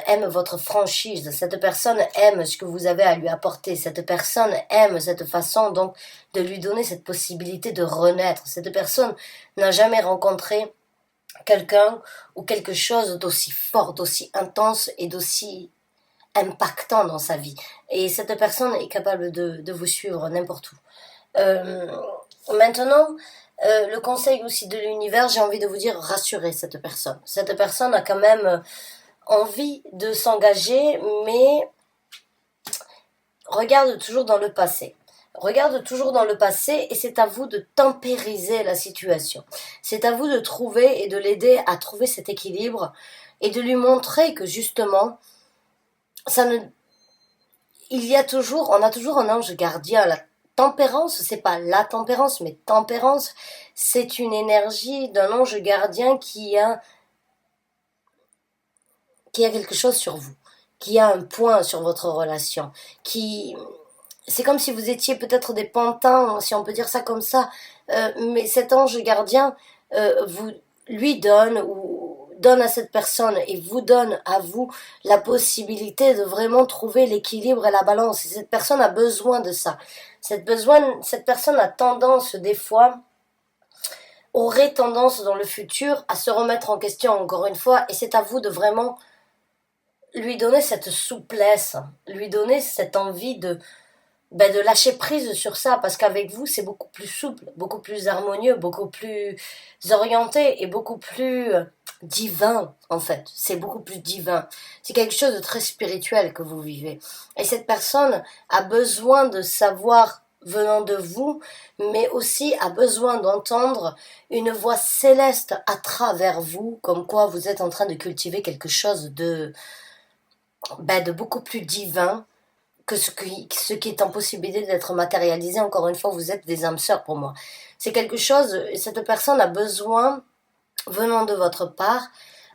aime votre franchise, cette personne aime ce que vous avez à lui apporter, cette personne aime cette façon donc de lui donner cette possibilité de renaître. Cette personne n'a jamais rencontré quelqu'un ou quelque chose d'aussi fort, d'aussi intense et d'aussi impactant dans sa vie. Et cette personne est capable de vous suivre n'importe où. Maintenant, le conseil aussi de l'univers, j'ai envie de vous dire, rassurez cette personne. Cette personne a quand même envie de s'engager, mais regarde toujours dans le passé. regarde toujours dans le passé et c'est à vous de tempériser la situation. C'est à vous de trouver et de l'aider à trouver cet équilibre et de lui montrer que justement, ça ne, on a toujours un ange gardien. La tempérance, c'est pas la tempérance, mais tempérance, c'est une énergie d'un ange gardien qui a quelque chose sur vous, qui a un point sur votre relation, qui, c'est comme si vous étiez peut-être des pantins, si on peut dire ça comme ça, mais cet ange gardien vous lui donne ou donne à cette personne et vous donne à vous la possibilité de vraiment trouver l'équilibre et la balance. Et cette personne a besoin de ça. Cette personne a tendance des fois aurait tendance dans le futur à se remettre en question encore une fois et c'est à vous de vraiment lui donner cette souplesse, lui donner cette envie de lâcher prise sur ça, parce qu'avec vous, c'est beaucoup plus souple, beaucoup plus harmonieux, beaucoup plus orienté et beaucoup plus divin, en fait. C'est beaucoup plus divin. C'est quelque chose de très spirituel que vous vivez. Et cette personne a besoin de savoir venant de vous, mais aussi a besoin d'entendre une voix céleste à travers vous, comme quoi vous êtes en train de cultiver quelque chose de beaucoup plus divin que ce qui est en possibilité d'être matérialisé. Encore une fois, vous êtes des âmes sœurs pour moi. C'est quelque chose, cette personne a besoin, venant de votre part,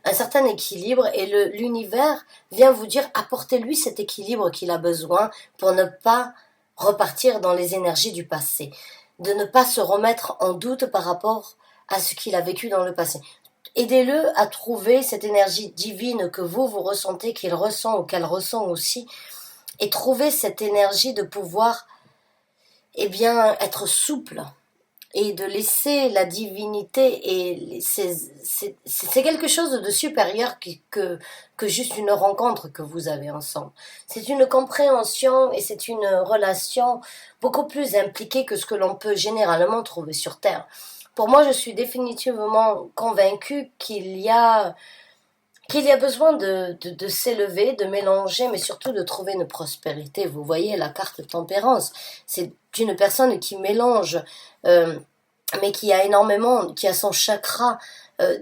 un certain équilibre et l'univers vient vous dire apportez-lui cet équilibre qu'il a besoin pour ne pas repartir dans les énergies du passé, de ne pas se remettre en doute par rapport à ce qu'il a vécu dans le passé. Aidez-le à trouver cette énergie divine que vous ressentez, qu'il ressent ou qu'elle ressent aussi, et trouver cette énergie de pouvoir être souple et de laisser la divinité et c'est quelque chose de supérieur que juste une rencontre que vous avez ensemble. C'est une compréhension et c'est une relation beaucoup plus impliquée que ce que l'on peut généralement trouver sur Terre. Pour moi, je suis définitivement convaincue qu'il y a besoin de s'élever, de mélanger, mais surtout de trouver une prospérité. Vous voyez la carte tempérance, c'est une personne qui mélange, mais qui a son chakra euh,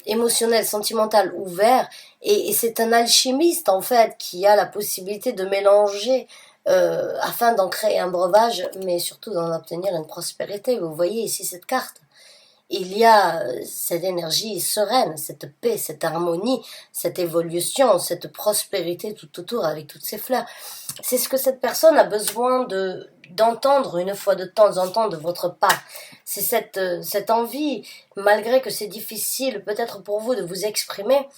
émotionnel, sentimental ouvert, et c'est un alchimiste en fait qui a la possibilité de mélanger afin d'en créer un breuvage, mais surtout d'en obtenir une prospérité. Vous voyez ici cette carte. Il y a cette énergie sereine, cette paix, cette harmonie, cette évolution, cette prospérité tout autour avec toutes ces fleurs. C'est ce que cette personne a besoin d'entendre une fois de temps en temps de votre part. C'est cette envie, malgré que c'est difficile peut-être pour vous de vous exprimer,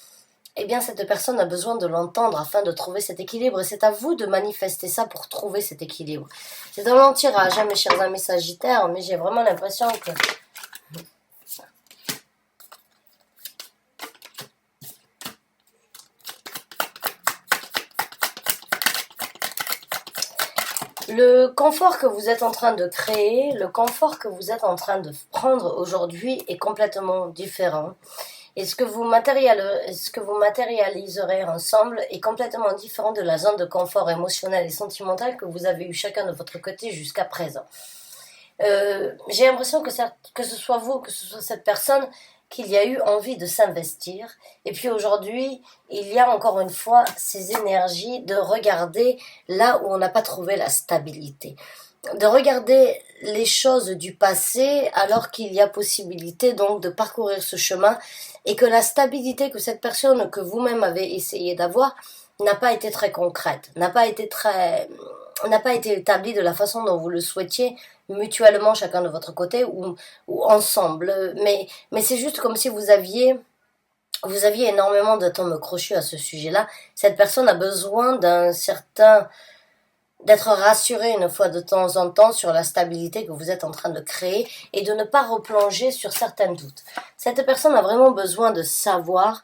eh bien cette personne a besoin de l'entendre afin de trouver cet équilibre. Et c'est à vous de manifester ça pour trouver cet équilibre. C'est un long tirage, mes chers amis sagittaires, mais j'ai vraiment l'impression que le confort que vous êtes en train de créer, le confort que vous êtes en train de prendre aujourd'hui est complètement différent. Et ce que vous matérialiserez ensemble est complètement différent de la zone de confort émotionnel et sentimental que vous avez eu chacun de votre côté jusqu'à présent. J'ai l'impression que ce soit vous, que ce soit cette personne, qu'il y a eu envie de s'investir. Et puis aujourd'hui, il y a encore une fois ces énergies de regarder là où on n'a pas trouvé la stabilité. De regarder les choses du passé alors qu'il y a possibilité donc de parcourir ce chemin et que la stabilité que cette personne que vous-même avez essayé d'avoir n'a pas été très concrète, n'a pas été établie de la façon dont vous le souhaitiez mutuellement chacun de votre côté ou ensemble. Mais c'est juste comme si vous aviez énormément d'atomes crochus à ce sujet-là. Cette personne a besoin d'être rassurée une fois de temps en temps sur la stabilité que vous êtes en train de créer et de ne pas replonger sur certains doutes. Cette personne a vraiment besoin de savoir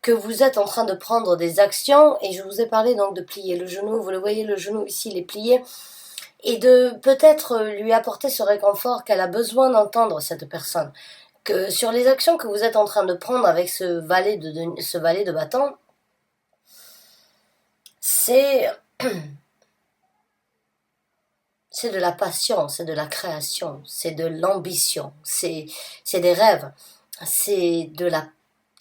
que vous êtes en train de prendre des actions et je vous ai parlé donc de plier le genou. Vous le voyez, le genou ici, il est plié. Et de peut-être lui apporter ce réconfort qu'elle a besoin d'entendre, cette personne. Que sur les actions que vous êtes en train de prendre avec ce valet de bâton, c'est c'est de la passion, c'est de la création, c'est de l'ambition, c'est des rêves, c'est de la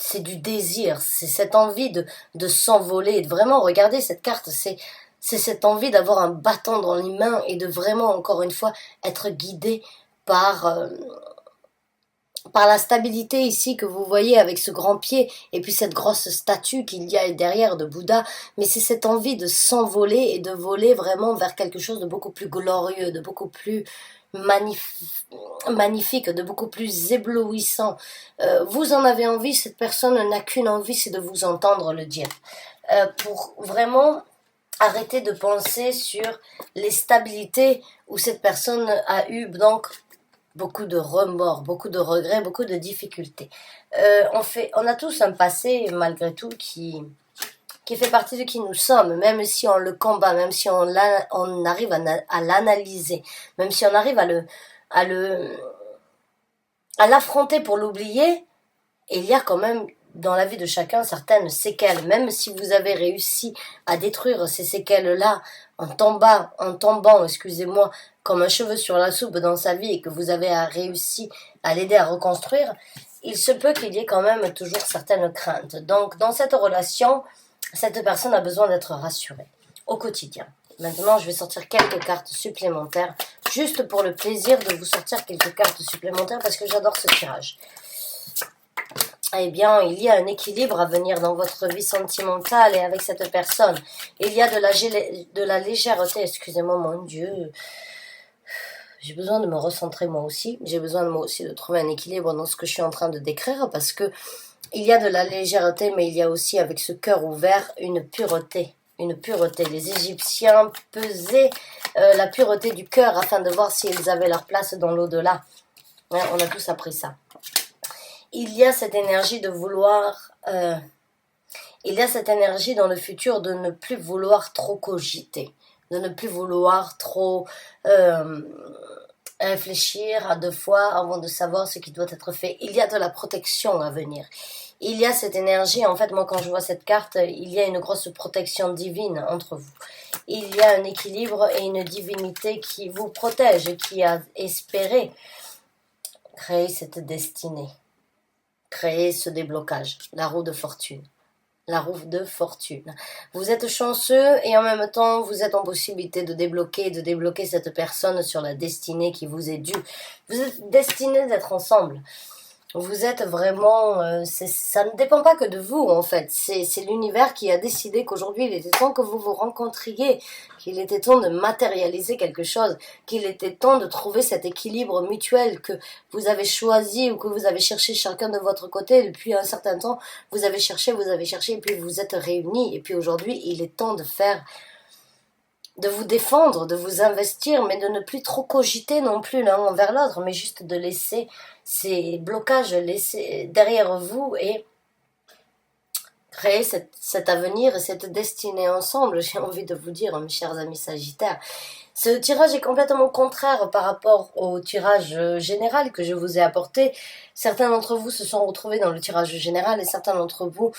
c'est du désir, c'est cette envie de s'envoler, de vraiment regarder cette carte, c'est cette envie d'avoir un bâton dans les mains et de vraiment, encore une fois, être guidé par, par la stabilité ici que vous voyez avec ce grand pied et puis cette grosse statue qu'il y a derrière de Bouddha, mais c'est cette envie de s'envoler et de voler vraiment vers quelque chose de beaucoup plus glorieux, de beaucoup plus magnifique, de beaucoup plus éblouissant. Vous en avez envie, cette personne n'a qu'une envie, c'est de vous entendre le dire. Pour vraiment arrêter de penser sur les stabilités où cette personne a eu donc beaucoup de remords, beaucoup de regrets, beaucoup de difficultés. On a tous un passé, malgré tout, qui fait partie de qui nous sommes, même si on le combat, même si on arrive à l'analyser, même si on arrive à l'affronter pour l'oublier, il y a quand même dans la vie de chacun certaines séquelles, même si vous avez réussi à détruire ces séquelles-là en tombant, excusez-moi, comme un cheveu sur la soupe dans sa vie et que vous avez réussi à l'aider à reconstruire, il se peut qu'il y ait quand même toujours certaines craintes. Donc, dans cette relation, cette personne a besoin d'être rassurée au quotidien. Maintenant, je vais sortir quelques cartes supplémentaires, juste pour le plaisir de vous sortir quelques cartes supplémentaires parce que j'adore ce tirage. Eh bien, il y a un équilibre à venir dans votre vie sentimentale et avec cette personne. Il y a de la légèreté, excusez-moi, mon Dieu. J'ai besoin de me recentrer moi aussi. J'ai besoin de moi aussi de trouver un équilibre dans ce que je suis en train de décrire parce que il y a de la légèreté, mais il y a aussi avec ce cœur ouvert une pureté. Une pureté. Les Égyptiens pesaient la pureté du cœur afin de voir s'ils avaient leur place dans l'au-delà. Ouais, on a tous appris ça. Il y a cette énergie de vouloir, il y a cette énergie dans le futur de ne plus vouloir trop cogiter, de ne plus vouloir trop réfléchir à deux fois avant de savoir ce qui doit être fait. Il y a de la protection à venir. Il y a cette énergie, en fait, moi quand je vois cette carte, il y a une grosse protection divine entre vous. Il y a un équilibre et une divinité qui vous protège, qui a espéré créer cette destinée. Créer ce déblocage, la roue de fortune. La roue de fortune. Vous êtes chanceux et en même temps, vous êtes en possibilité de débloquer cette personne sur la destinée qui vous est due. Vous êtes destinés d'être ensemble. Vous êtes vraiment... ça ne dépend pas que de vous, en fait. C'est l'univers qui a décidé qu'aujourd'hui, il était temps que vous vous rencontriez, qu'il était temps de matérialiser quelque chose, qu'il était temps de trouver cet équilibre mutuel que vous avez choisi ou que vous avez cherché chacun de votre côté depuis un certain temps. Vous avez cherché, et puis vous êtes réunis. Et puis aujourd'hui, il est temps de vous défendre, de vous investir, mais de ne plus trop cogiter non plus l'un envers l'autre, mais juste de laisser ces blocages laisser derrière vous et créer cet avenir et cette destinée ensemble. J'ai envie de vous dire, mes chers amis Sagittaires, ce tirage est complètement contraire par rapport au tirage général que je vous ai apporté. Certains d'entre vous se sont retrouvés dans le tirage général et certains d'entre vous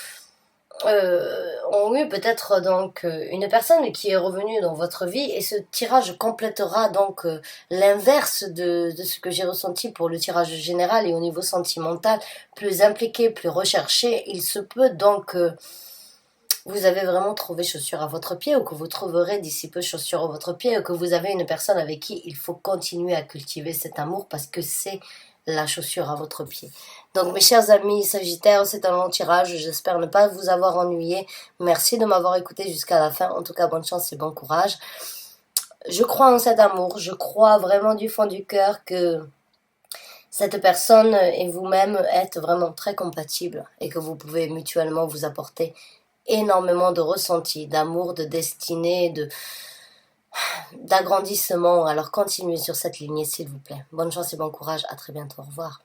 ont eu peut-être donc une personne qui est revenue dans votre vie et ce tirage complétera donc l'inverse de ce que j'ai ressenti pour le tirage général et au niveau sentimental, plus impliqué, plus recherché. Il se peut donc vous avez vraiment trouvé chaussure à votre pied ou que vous trouverez d'ici peu chaussure à votre pied ou que vous avez une personne avec qui il faut continuer à cultiver cet amour parce que c'est la chaussure à votre pied. Donc mes chers amis Sagittaires, c'est un long tirage, j'espère ne pas vous avoir ennuyé. Merci de m'avoir écouté jusqu'à la fin, en tout cas bonne chance et bon courage. Je crois en cet amour, je crois vraiment du fond du cœur que cette personne et vous-même êtes vraiment très compatibles et que vous pouvez mutuellement vous apporter énormément de ressentis, d'amour, de destinée, d'agrandissement. Alors continuez sur cette lignée s'il vous plaît. Bonne chance et bon courage, à très bientôt, au revoir.